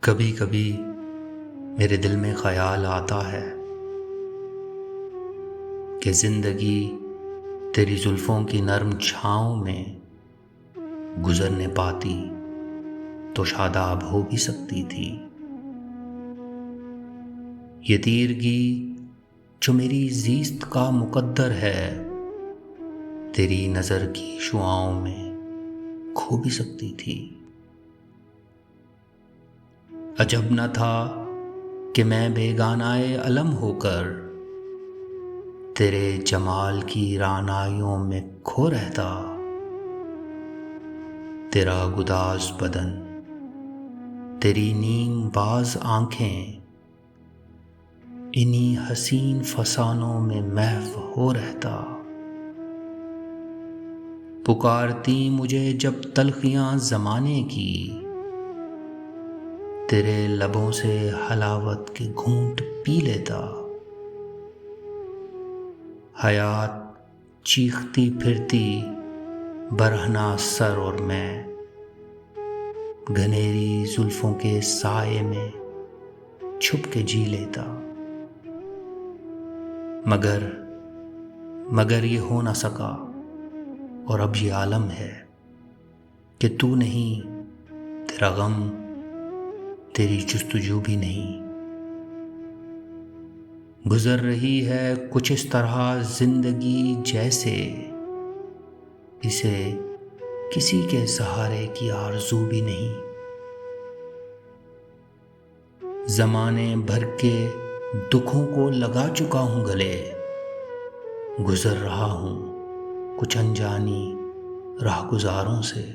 کبھی کبھی میرے دل میں خیال آتا ہے کہ زندگی تیری زلفوں کی نرم چھاؤں میں گزرنے پاتی تو شاداب ہو بھی سکتی تھی۔ یہ تیرگی جو میری زیست کا مقدر ہے تیری نظر کی شعاؤں میں کھو بھی سکتی تھی۔ عجب نہ تھا کہ میں بیگانۂ علم ہو کر تیرے جمال کی رعنائیوں میں کھو رہتا۔ تیرا گداز بدن، تیری نیم باز آنکھیں، انہی حسین فسانوں میں محو ہو رہتا۔ پکارتی مجھے جب تلخیاں زمانے کی، تیرے لبوں سے حلاوت کے گھونٹ پی لیتا۔ حیات چیختی پھرتی برہنہ سر اور میں گھنیری زلفوں کے سائے میں چھپ کے جی لیتا۔ مگر یہ ہو نہ سکا، اور اب یہ عالم ہے کہ تو نہیں، تیرا غم، تیری جستجو بھی نہیں۔ گزر رہی ہے کچھ اس طرح زندگی جیسے اسے کسی کے سہارے کی آرزو بھی نہیں۔ زمانے بھر کے دکھوں کو لگا چکا ہوں گلے، گزر رہا ہوں کچھ انجانی راہگزاروں سے۔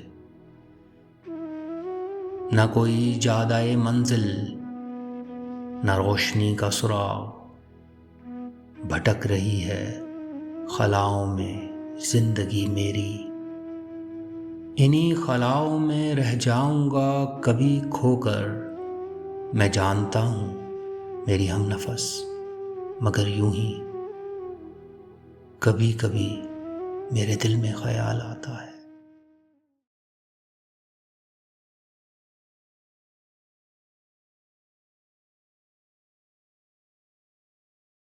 نہ کوئی جادۂ منزل، نہ روشنی کا سراغ، بھٹک رہی ہے خلاؤں میں زندگی میری۔ انہی خلاؤں میں رہ جاؤں گا کبھی کھو کر، میں جانتا ہوں میری ہم نفس، مگر یوں ہی کبھی کبھی میرے دل میں خیال آتا ہے۔